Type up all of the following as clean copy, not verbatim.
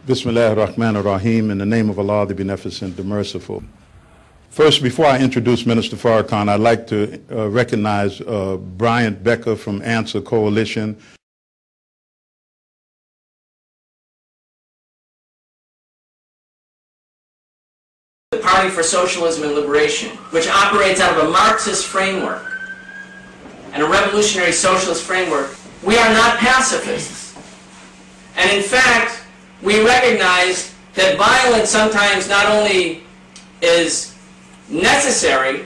Bismillah ar-Rahman ar-Rahim, in the name of Allah, the Beneficent, the Merciful. First, before I introduce Minister Farrakhan, I'd like to recognize Brian Becker from Answer Coalition. The Party for Socialism and Liberation, which operates out of a Marxist framework and a revolutionary socialist framework. We are not pacifists. And in fact, we recognize that violence sometimes not only is necessary,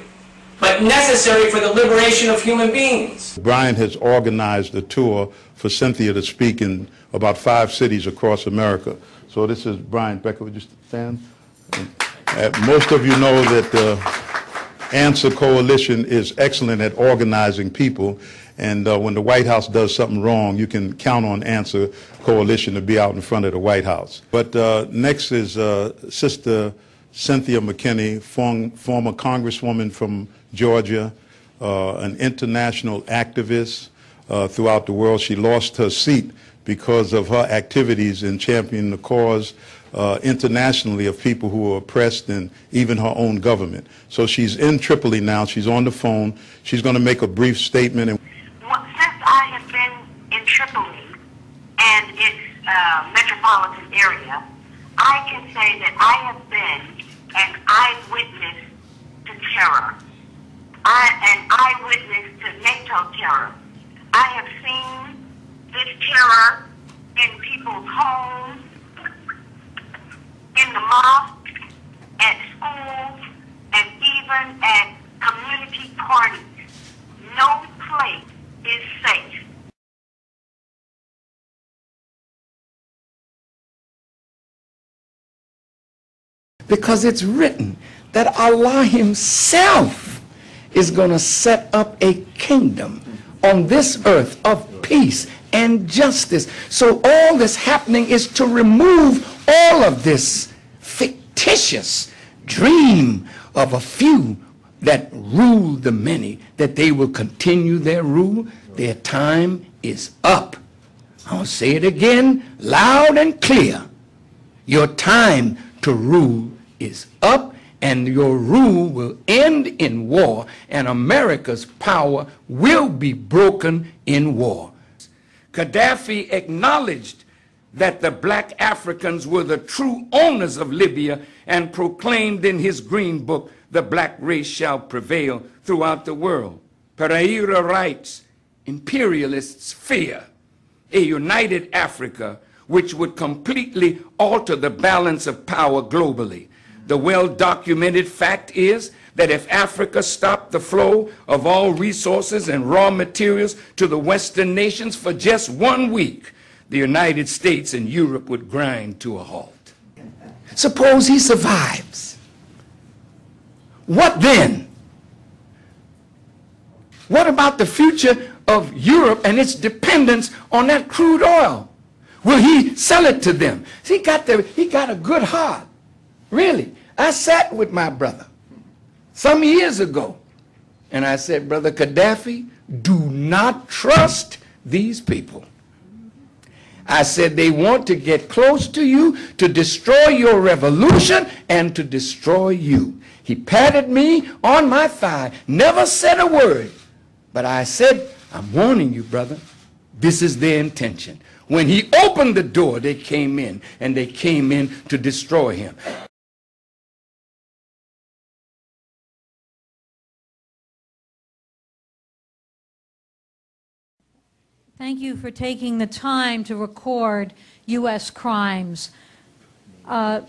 but necessary for the liberation of human beings. Brian has organized a tour for Cynthia to speak in about 5 cities across America. So this is Brian Becker. Would you stand? Most of you know that the Answer Coalition is excellent at organizing people, and when the White House does something wrong, you can count on Answer Coalition to be out in front of the White House. But next is Sister Cynthia Mckinney, former Congresswoman from Georgia, an international activist throughout the world. She lost her seat because of her activities in championing the cause internationally of people who are oppressed and even her own government. So she's in Tripoli now. She's on the phone. She's going to make a brief statement. Since I have been in Tripoli and its metropolitan area, I can say that I have been an eyewitness to terror, an eyewitness to NATO terror. I have seen this terror in people's homes, in the mosque, at schools, and even at community parties. No place is safe. Because it's written that Allah Himself is going to set up a kingdom on this earth of peace and justice. So all this happening is to remove all of this fictitious dream of a few that rule the many, that they will continue their rule. Their time is up. I'll say it again, loud and clear. Your time to rule is up, and your rule will end in war, and America's power will be broken in war. Gaddafi acknowledged that the black Africans were the true owners of Libya and proclaimed in his green book, the black race shall prevail throughout the world. Pereira writes, imperialists fear a united Africa which would completely alter the balance of power globally. The well-documented fact is that if Africa stopped the flow of all resources and raw materials to the Western nations for just 1 week, the United States and Europe would grind to a halt. Suppose he survives. What then? What about the future of Europe and its dependence on that crude oil? Will he sell it to them? He got a good heart. Really. I sat with my brother some years ago, and I said, Brother Gaddafi, do not trust these people. I said, they want to get close to you, to destroy your revolution, and to destroy you. He patted me on my thigh, never said a word, but I said, I'm warning you, brother, this is their intention. When he opened the door, they came in, and they came in to destroy him. Thank you for taking the time to record U.S. crimes. My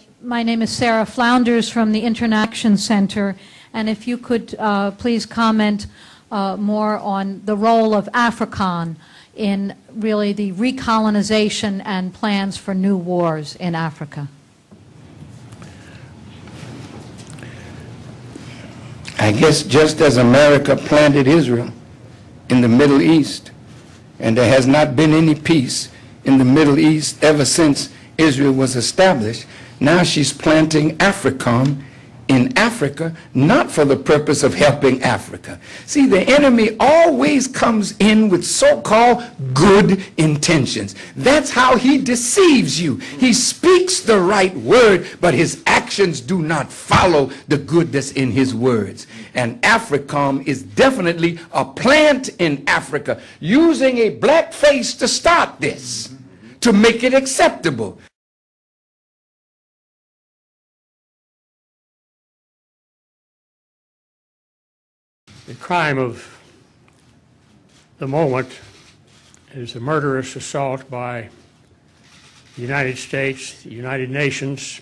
name is Sarah Flounders from the Interaction Center, and if you could please comment more on the role of Farrakhan in really the recolonization and plans for new wars in Africa. I guess just as America planted Israel in the Middle East, and there has not been any peace in the Middle East ever since Israel was established, now she's planting Farrakhan in Africa, not for the purpose of helping Africa. See, the enemy always comes in with so-called good intentions. That's how he deceives you. He speaks the right word, but his actions do not follow the good that's in his words. And AFRICOM is definitely a plant in Africa using a black face to start this, to make it acceptable. The crime of the moment is the murderous assault by the United States, the United Nations,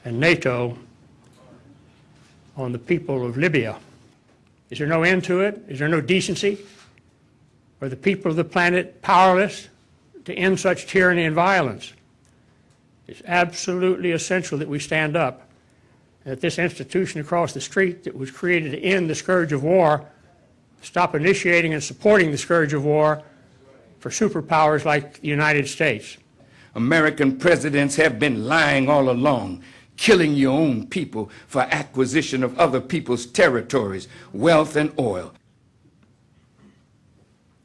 and NATO on the people of Libya. Is there no end to it? Is there no decency? Are the people of the planet powerless to end such tyranny and violence? It's absolutely essential that we stand up, that this institution across the street that was created to end the scourge of war stop initiating and supporting the scourge of war for superpowers like the United States. American presidents have been lying all along, killing your own people for acquisition of other people's territories, wealth, and oil.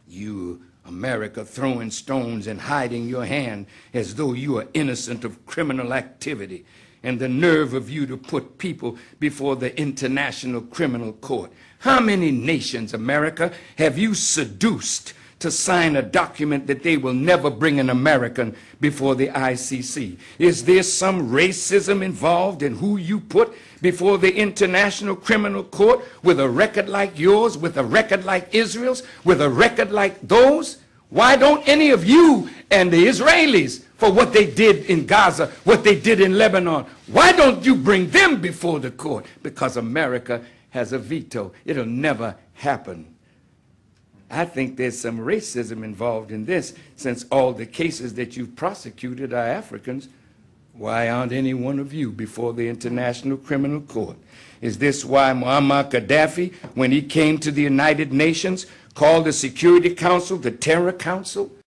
You, America, throwing stones and hiding your hand as though you are innocent of criminal activity, and the nerve of you to put people before the International Criminal Court. How many nations, America, have you seduced to sign a document that they will never bring an American before the ICC? Is there some racism involved in who you put before the International Criminal Court with a record like yours, with a record like Israel's, with a record like those? Why don't any of you and the Israelis, for what they did in Gaza, what they did in Lebanon, why don't you bring them before the court? Because America has a veto. It'll never happen. I think there's some racism involved in this, since all the cases that you've prosecuted are Africans. Why aren't any one of you before the International Criminal Court? Is this why Muammar Gaddafi, when he came to the United Nations, called the Security Council the Terror Council?